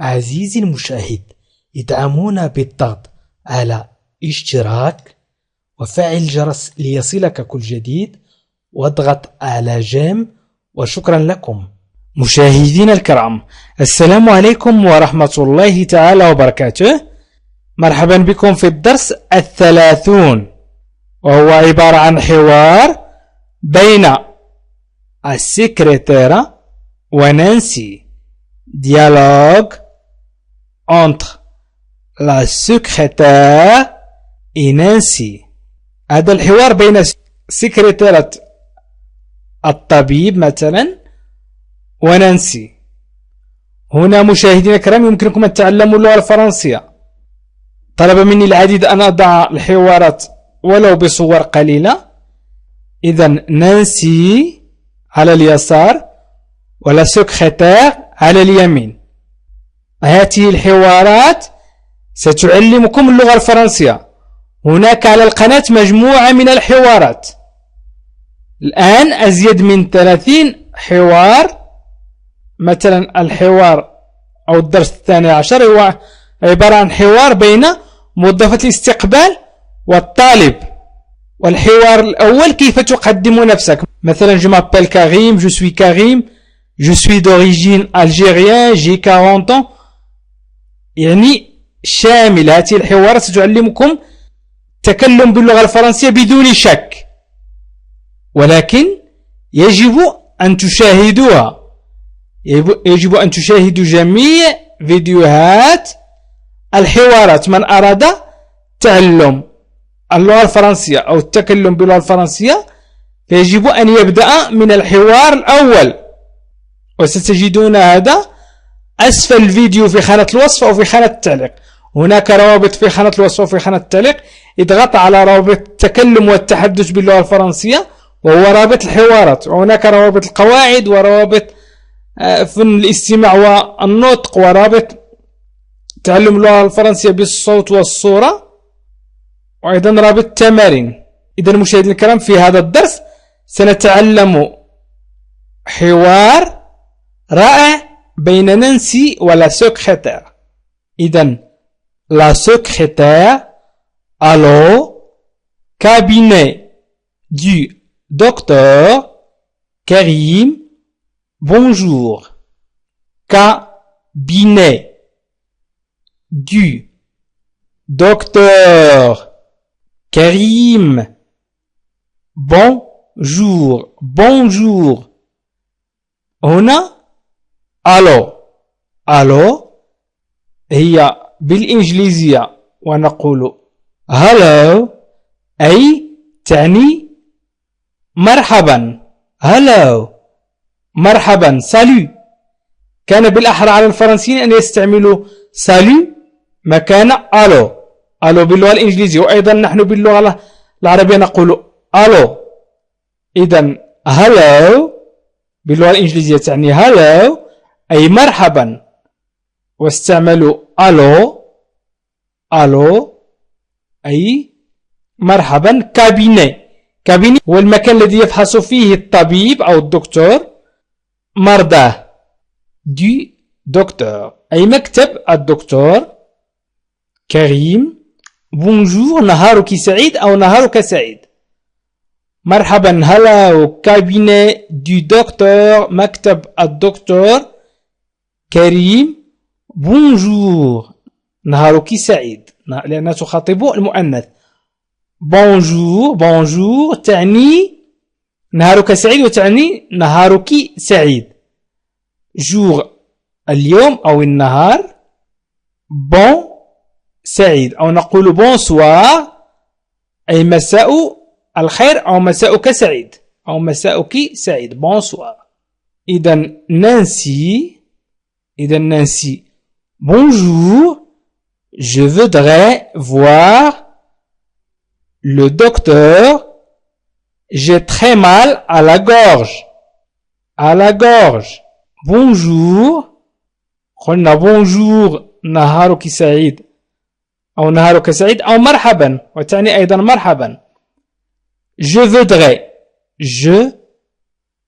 عزيزي المشاهد، ادعمونا بالضغط على اشتراك وفعل الجرس ليصلك كل جديد واضغط على جيم، وشكرا لكم. مشاهدينا الكرام، السلام عليكم ورحمة الله تعالى وبركاته. مرحبا بكم في الدرس 30، وهو عبارة عن حوار بين السكرتيرة ونانسي. dialogue entre la secrétaire et Nancy. هذا الحوار بين سكرتيرة الطبيب مثلا ونانسي. هنا مشاهدينا الكرام يمكنكم أن تعلموا اللغة الفرنسية. طلب مني العديد أن أضع الحوارات ولو بصور قليلة. إذن نانسي على اليسار ولا سكرتير على اليمين. هذه الحوارات ستعلمكم اللغة الفرنسية. هناك على القناة مجموعة من الحوارات، الآن أزيد من 30 حوار. مثلا الحوار أو الدرس 12 هو عبارة عن حوار بين موظفة الاستقبال والطالب. والحوار الأول كيف تقدم نفسك، مثلا je m'appelle Karim, je suis Karim, je suis d'origine algérienne, j'ai 40 ans. يعني شامل. هذه الحوارات ستعلمكم التكلم باللغة الفرنسية بدون شك، ولكن يجب أن تشاهدوها. يجب أن تشاهدوا جميع فيديوهات الحوارات. من أراد تعلم اللغة الفرنسية أو التكلم باللغة الفرنسية فيجب أن يبدأ من الحوار الأول، وستجدون هذا أسفل الفيديو في خانة الوصف أو في خانة التعليق. هناك روابط في خانة الوصف وفي خانة التعليق. اضغط على رابط التكلم والتحدث باللغة الفرنسية وهو رابط الحوارات. وهناك روابط القواعد ورابط فن الاستماع والنطق ورابط تعلم اللغة الفرنسية بالصوت والصورة، وأيضا رابط التمارين. إذا مشاهدينا الكرام، في هذا الدرس سنتعلم حوار رائع بين نانسي ولا سكرتير. إذن la secrétaire: allô, cabinet du docteur Karim, bonjour. Cabinet du docteur Karim, bonjour. Bonjour. هنا ألو. ألو هي بالإنجليزية ونقول hello، أي تعني مرحبا. hello مرحبا، سالو. كان بالأحرى على الفرنسيين أن يستعملوا سالو مكان ألو. ألو باللغة الإنجليزية، وأيضا نحن باللغة العربية نقول ألو. إذن hello باللغة الإنجليزية تعني hello أي مرحبا، واستعملوا ألو. ألو أي مرحبا. كابيني. كابيني هو المكان الذي يفحص فيه الطبيب أو الدكتور مرضاه. دي دكتور أي مكتب الدكتور. كريم بونجور، نهارك سعيد أو نهارك سعيد. مرحبا، هلا كابيني دي دكتور، مكتب الدكتور كريم. بونجور، نهارك سعيد، لأنها تخاطب المؤنث. بونجور. بونجور تعني نهارك سعيد وتعني نهارك سعيد. جور اليوم أو النهار. بون سعيد، أو نقول بونسوار أي مساء الخير أو مساءك سعيد أو مساءك سعيد. بونسوار. إذن نانسي. Bonjour, je voudrais voir le docteur. J'ai très mal à la gorge. À la gorge. Bonjour. قلنا bonjour نهارك سعيد أو نهارك سعيد أو مرحبا، وتعني أيضا مرحبا. Je voudrais. Je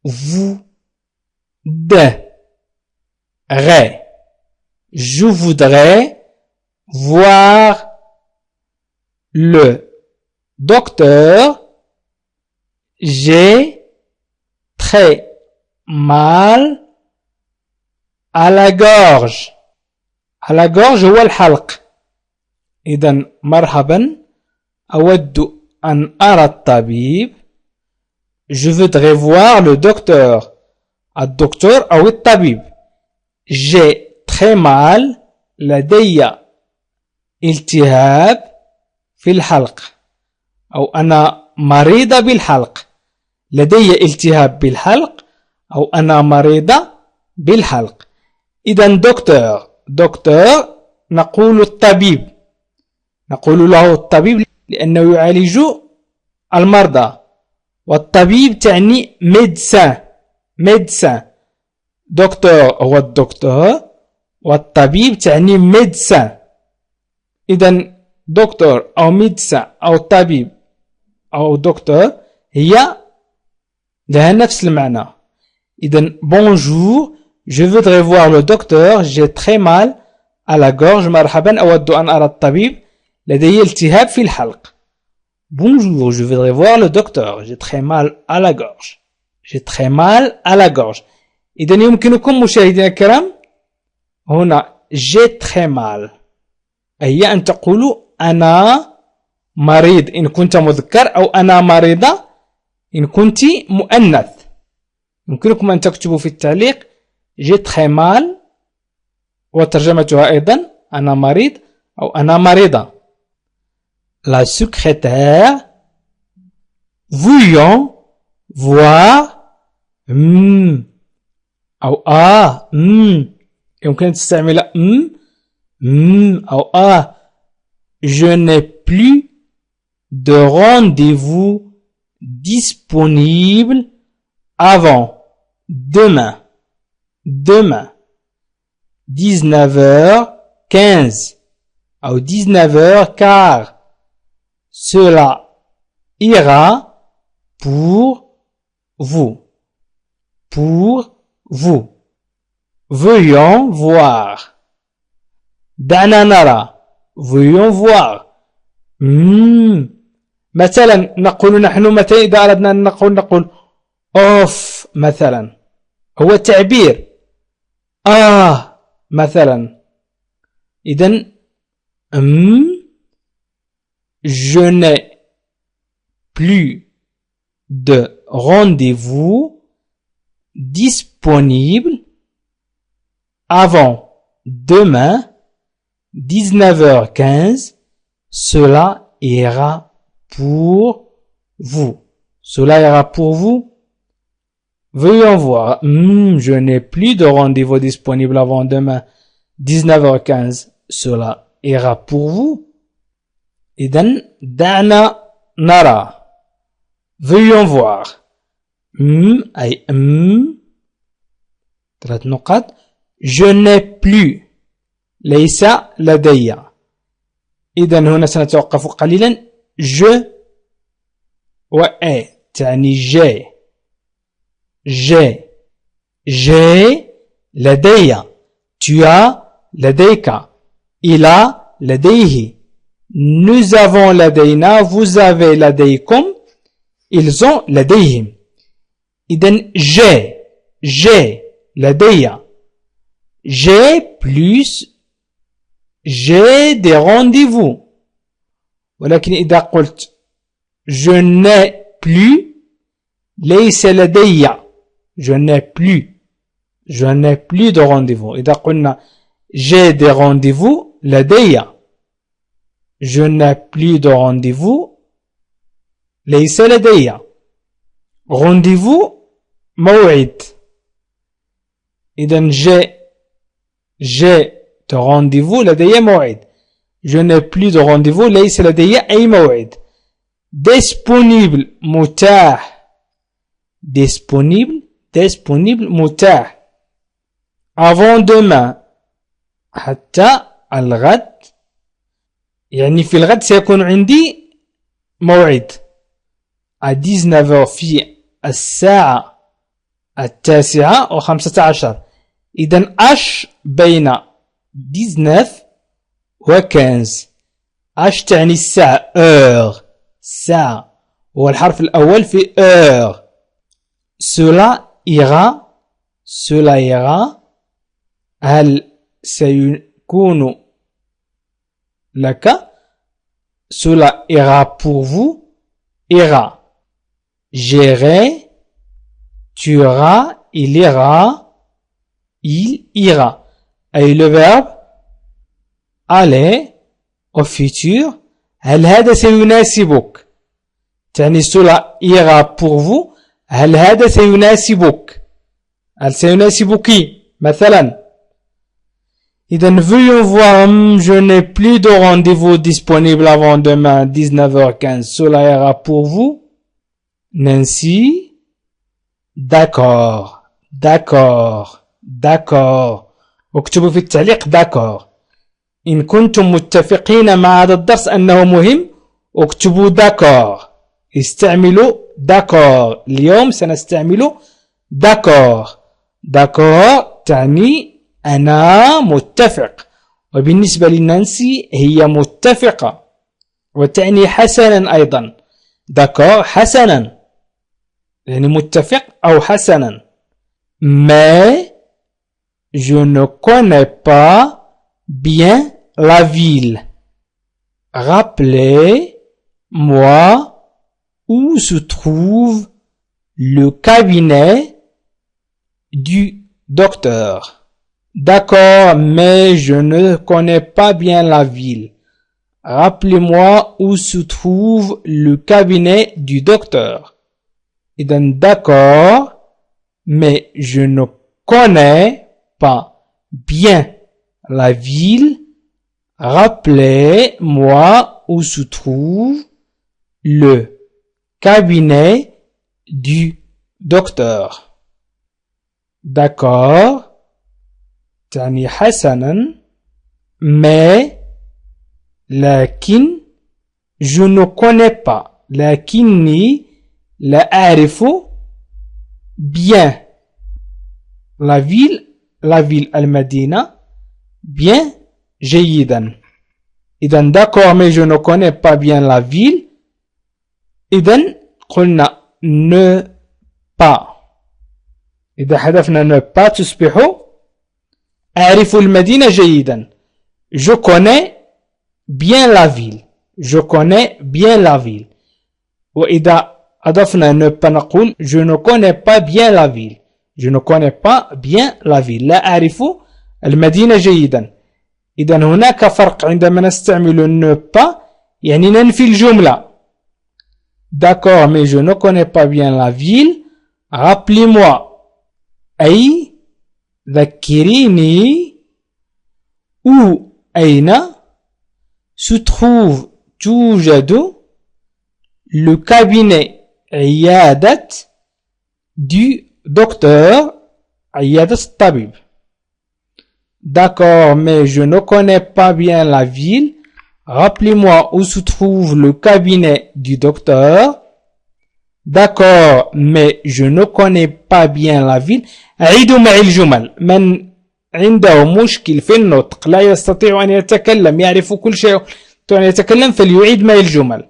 voudrais. Je voudrais voir le docteur. J'ai très mal à la gorge. À la gorge هو الحلق. إذن مرحبا. أود أن أرى الطبيب. Je voudrais voir le docteur. الدكتور أو الطبيب. J'ai très mal. لدي التهاب في الحلق. أو أنا مريضة بالحلق. لدي التهاب بالحلق. أو أنا مريضة بالحلق. إذن دكتور نقول الطبيب. نقول له الطبيب لأنه يعالج المرضى. والطبيب تعني médecin. دكتور هو الدكتور والطبيب تعني médecin. إذن دكتور أو médecin أو طبيب أو دكتور هي لها نفس المعنى. إذن bonjour, je voudrais voir le docteur, j'ai très mal à la gorge. مرحبا أود أن أرى الطبيب لدي التهاب في الحلق. Bonjour, je voudrais voir le docteur, j'ai très mal à la gorge. J'ai très mal à la gorge. إذن يمكنكم مشاهدينا الكرام هنا j'ai très mal هي أن تقولوا أنا مريض إن كنت مذكر أو أنا مريضة إن كنت مؤنث. يمكنكم أن تكتبوا في التعليق j'ai très mal وترجمتها أيضا أنا مريض أو أنا مريضة. La secrétaire voulant voir أو يمكن أن تستعمل أو je n'ai plus de rendez-vous disponible avant demain 19h15 ou 19h15. Cela ira pour vous. Veuillons voir. دعنا نرى. Veuillons voir. مثلا نقول نحن متى إذا أردنا أن نقول أوف مثلا هو تعبير مثلا. إذن je n'ai plus de rendez-vous disponible avant demain 19h15. Cela ira pour vous. Cela ira pour vous. Veuillons voir. Je n'ai plus de rendez-vous disponible avant demain 19h15. Cela ira pour vous. إذن دعنا نرى. Veuillons voir. أي 3 نقاط. Je n'ai plus. ليس لدي. إذن هنا سنتوقف قليلا. je و ai تعني j'ai لدي. tu as لديك. il a لديه. nous avons لدينا. vous avez لديكم. ils ont لديهم. إذن j'ai لدي. j'ai plus. j'ai des rendez-vous. ولكن إذا قلت je n'ai plus ليس لدي. je n'ai plus de rendez-vous. إذا قلنا j'ai des rendez-vous لدي. je n'ai plus de rendez-vous ليس لدي. rendez-vous موعد. إذن j'ai de rendez-vous لدي موعد. je n'ai plus de rendez-vous ليس لدي أي موعد. disponible متاح. disponible متاح. avant demain حتى الغد يعني في الغد سيكون عندي موعد. à 19h في الساعة 19:15. إذن بين 19 و15. اش تعني الساعة؟ heure. الساعة هو الحرف الأول في heure. cela ira. هل سيكون لك؟ cela ira pour vous. ira. j'irai. tu iras. il ira. il ira. أي le verbe aller au futur. هل هذا سيناسبك؟ تعني cela ira pour vous. هل هذا سيناسبك؟ هل سيناسبك مثلا؟ إذن veuillez voir, je n'ai plus de rendez-vous disponible avant demain 19h15. Cela ira pour vous. Nancy. D'accord. اكتبوا في التعليق d'accord. إن كنتم متفقين مع هذا الدرس أنه مهم اكتبوا d'accord. استعملوا d'accord. اليوم سنستعمل d'accord. تعني أنا متفق. وبالنسبة لنانسي هي متفقة. وتعني حسنا أيضا. d'accord حسنا يعني متفق أو حسنا. mais je ne connais pas bien la ville. Rappelez-moi où se trouve le cabinet du docteur. D'accord, mais je ne connais pas bien la ville. Rappelez-moi où se trouve le cabinet du docteur. Et donc, d'accord, mais je ne connais pas bien la ville. Rappelez-moi où se trouve le cabinet du docteur. D'accord. تعني حسنا. mais لكن je ne connais pas. لكني لا أعرف bien la ville المدينة. bien جيدا. إذن d'accord mais je ne connais pas bien la ville. إذن قلنا ne pas. إذا حذفنا ne pas تصبح أعرف المدينة جيدا. je connais bien la ville. وإذا أضفنا ne pas نقول je ne connais pas bien la ville. لا أعرف المدينة جيدا. إذن هناك فرق عندما نستعمل ne pas يعني ننفي الجملة. d'accord mais je ne connais pas bien la ville. rappelez-moi أي ذكريني où أين se trouve توجد le cabinet عيادة du docteur عيادة الطبيب. d'accord mais je ne connais pas bien la ville. rappelez-moi où se trouve le cabinet du docteur. d'accord mais je ne connais pas bien la ville. عيدوا معي الجمل. من عنده مشكل في النطق لا يستطيع أن يتكلم يعرف كل شيء أن يتكلم فليعيد معي الجمل.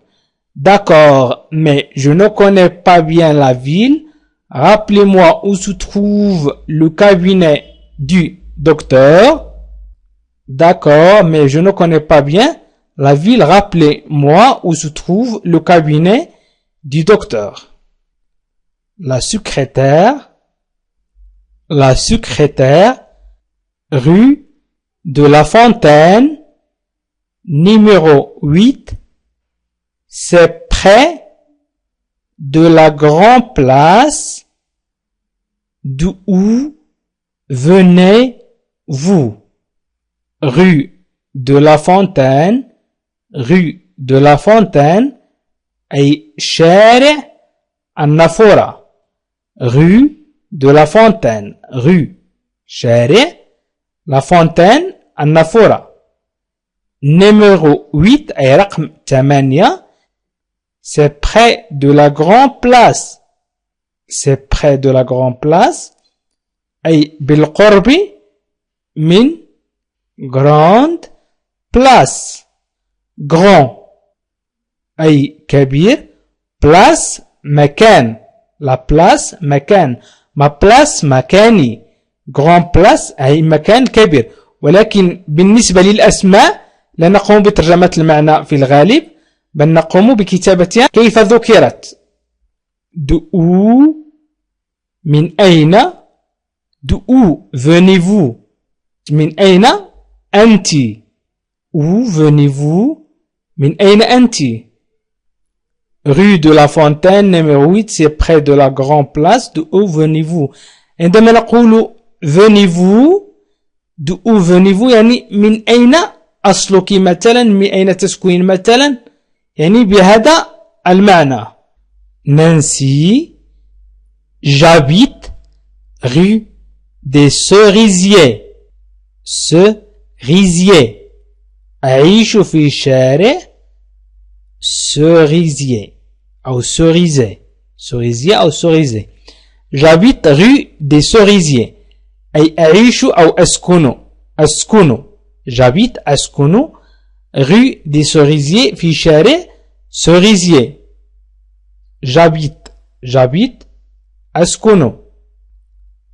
d'accord mais je ne connais pas bien la ville. rappelez-moi où se trouve le cabinet du docteur. d'accord mais je ne connais pas bien la ville. rappelez-moi où se trouve le cabinet du docteur. la secrétaire rue de la Fontaine numéro 8. c'est près de la grande place d'où venez-vous. rue de la Fontaine أي شارع النافورة. rue de la Fontaine شارع la Fontaine النافورة. numéro 8 أي رقم 8. c'est près de la grande place أي بالقرب من grande place. Grand أي كبير. place مكان. la place مكان. ma place مكاني. grand place أي مكان كبير. ولكن بالنسبة للأسماء لا نقوم بترجمة المعنى في الغالب، بل نقوم بكتابتها كيف ذكرت. d'où من أين. d'où venez-vous من أين أنت. où venez-vous من أين أنت. rue de la Fontaine numéro 8 c'est près de la grande place. d'où venez-vous. عندما نقول venez-vous d'où venez-vous يعني من أين أصلك مثلا، من أين تسكن مثلا، يعني بهذا المعنى. Nancy, j'habite rue des Cerisiers. Cerisiers. أعيش في شارع Cerisier أو Cerisay. Cerisier أو Cerisay. J'habite rue des Cerisiers. أي أعيش أو أسكن. J'habite أسكن rue des Cerisiers في شارع Cerisier. J'habite أسكن.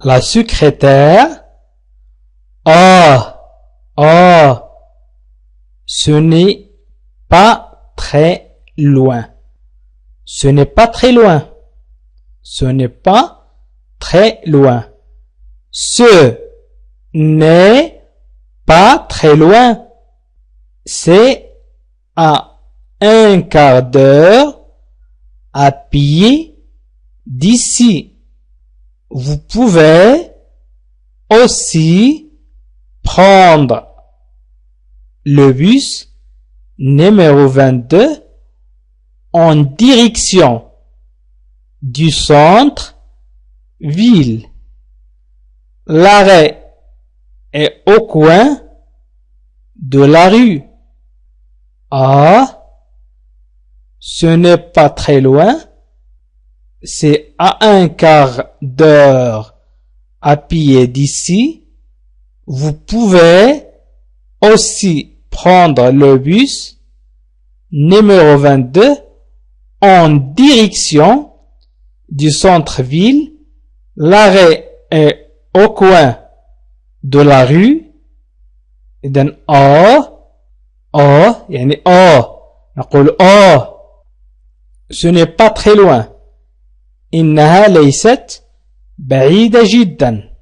La secrétaire. Ce n'est pas très loin. Ce n'est pas très loin. Ce n'est pas très loin. Ce n'est pas très loin. C'est à un quart d'heure à pied d'ici. Vous pouvez aussi prendre le bus numéro 22 en direction du centre-ville. L'arrêt est au coin de la rue. Ce n'est pas très loin. C'est à un quart d'heure à pied d'ici. Vous pouvez aussi prendre le bus numéro 22 en direction du centre-ville. L'arrêt est au coin de la rue. إذن يعني نقول ce n'est pas très loin. إنها ليست بعيدة جدا.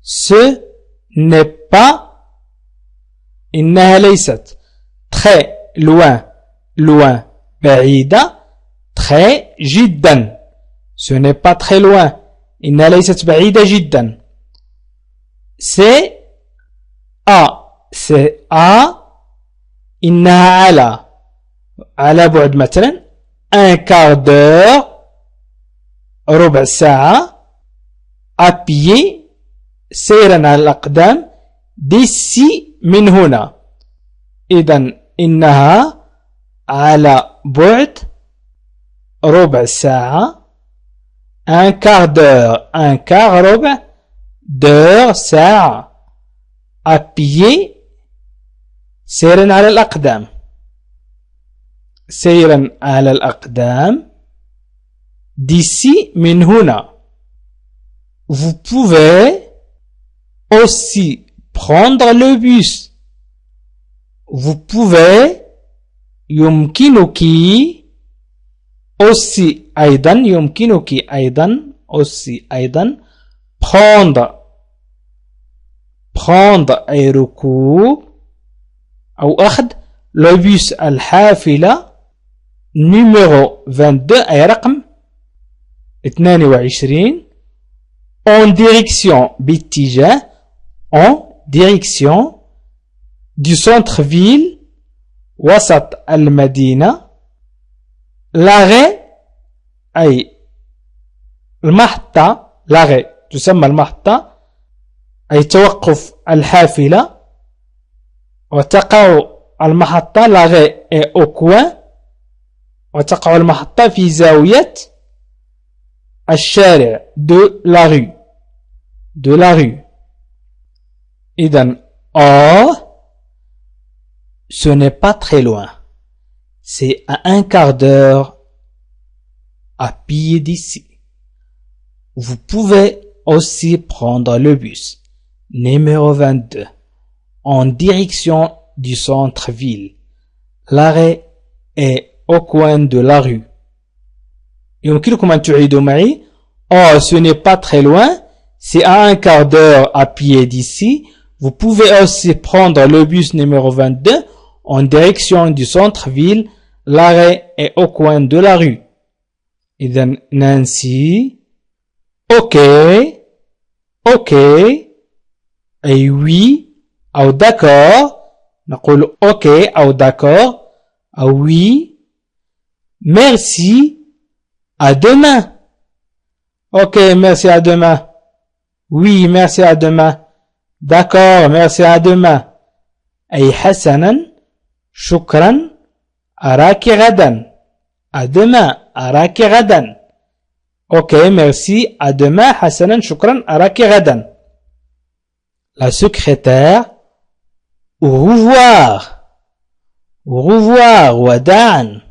ce n'est pas. إنها ليست très loin بعيدة très جدا. ce n'est pas très loin. إنها ليست بعيدة جدا. c'est إنها على بعد مثلا un quart d'heure ربع ساعة à pied سيرا على الأقدام d'ici من هنا. إذن إنها على بعد ربع ساعة un quart d'heure ربع d'heure ساعة à pied سيرا على الأقدام. سيرا على الأقدام d'ici من هنا. Vous pouvez aussi prendre le bus. Vous pouvez يمكنك aussi أيضا يمكنك أيضا aussi أيضا prendre أي ركوب أو أخذ le bus الحافلة numéro 22 أي رقم 22 en direction باتجاه en direction du centre-ville وسط المدينة. l'arrêt أي المحطة. l'arrêt تسمى المحطة أي توقف الحافلة. وتقع المحطة l'arrêt est au coin. وتقع المحطة في زاوية الشارع de la rue. إذن ce n'est pas très loin. C'est à un quart d'heure à pied d'ici. Vous pouvez aussi prendre le bus numéro 22 en direction du centre-ville. L'arrêt est au coin de la rue. يمكنكم أن تعيدوا معي. Oh, ce n'est pas très loin. C'est à un quart d'heure à pied d'ici. Vous pouvez aussi prendre le bus numéro 22 en direction du centre-ville. L'arrêt est au coin de la rue. إذن Nancy. Ok. Ok. Et oui. أو d'accord. نقول ok أو d'accord. أو oui. Merci. À demain. Ok, merci, à demain. Oui, merci, à demain. D'accord, merci, à demain. أي حسنا شكرا أراك غدا. À demain. أراك غدا. Ok, merci, à demain. حسنا شكرا أراك غدا. La secrétaire. Au revoir. Au revoir. وداعا.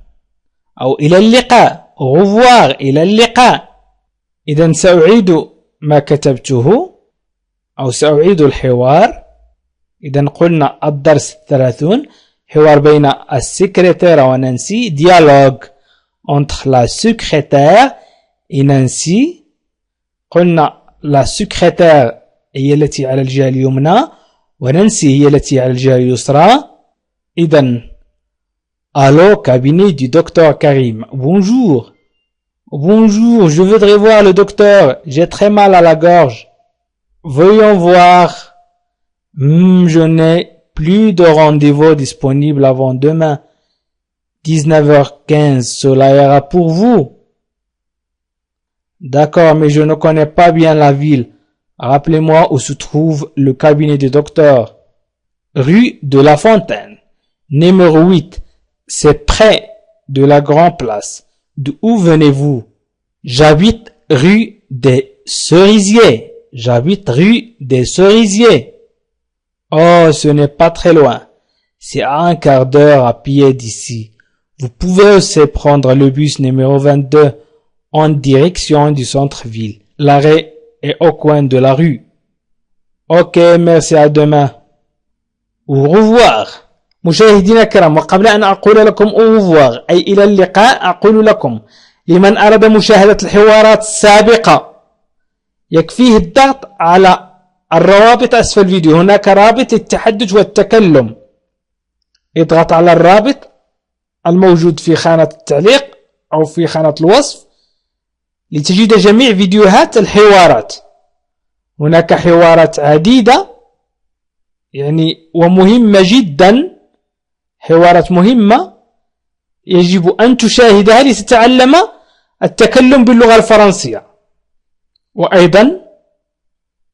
أو إلى اللقاء. Au revoir. إلى اللقاء. إذن سأعيد ما كتبته أو سأعيد الحوار. إذن قلنا الدرس 30 حوار بين السكرتيرة ونانسي. dialogue entre la secrétaire et Nancy. قلنا la secrétaire هي التي على الجهة اليمنى ونانسي هي التي على الجهة اليسرى. إذن Allô, cabinet du docteur Karim. Bonjour. Bonjour, je voudrais voir le docteur. J'ai très mal à la gorge. Voyons voir. Je n'ai plus de rendez-vous disponible avant demain. 19h15, cela ira pour vous. D'accord, mais je ne connais pas bien la ville. Rappelez-moi où se trouve le cabinet du docteur. Rue de la Fontaine, numéro 8. C'est près de la Grande Place. D'où venez-vous? J'habite rue des Cerisiers. J'habite rue des Cerisiers. Oh, ce n'est pas très loin. C'est à un quart d'heure à pied d'ici. Vous pouvez aussi prendre le bus numéro 22 en direction du centre-ville. L'arrêt est au coin de la rue. Ok, merci, à demain. Au revoir. مشاهدينا الكرام، وقبل أن أقول لكم أوفوار أي إلى اللقاء، أقول لكم لمن أراد مشاهدة الحوارات السابقة يكفيه الضغط على الروابط أسفل الفيديو. هناك رابط التحدث والتكلم. اضغط على الرابط الموجود في خانة التعليق أو في خانة الوصف لتجد جميع فيديوهات الحوارات. هناك حوارات عديدة يعني ومهمة جدا، حوارات مهمة يجب أن تشاهدها لتتعلم التكلم باللغة الفرنسية. وأيضا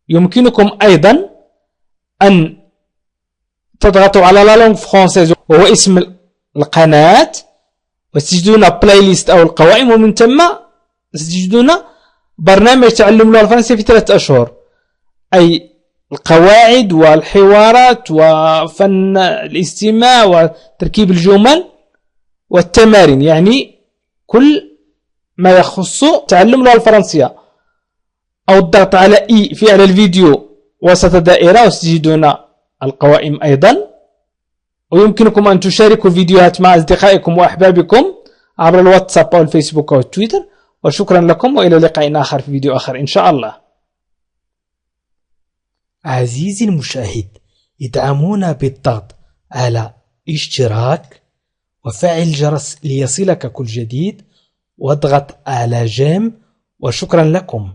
يمكنكم أيضا أن تضغطوا على لا لونغ فرونسيز وهو اسم القناة وستجدون بلاي ليست أو القوائم، ومن ثم ستجدون برنامج تعلم اللغة الفرنسية في 3 أشهر، أي القواعد والحوارات وفن الاستماع وتركيب الجمل والتمارين، يعني كل ما يخص تعلم اللغة الفرنسية. أو الضغط على إي في على الفيديو وسط دائرة وستجدون القوائم أيضا. ويمكنكم أن تشاركوا الفيديوهات مع أصدقائكم وأحبابكم عبر الواتساب أو الفيسبوك أو التويتر. وشكرا لكم، وإلى لقاء آخر في فيديو آخر إن شاء الله. عزيزي المشاهد، ادعمونا بالضغط على اشتراك وفعل الجرس ليصلك كل جديد، واضغط على جيم. وشكرا لكم.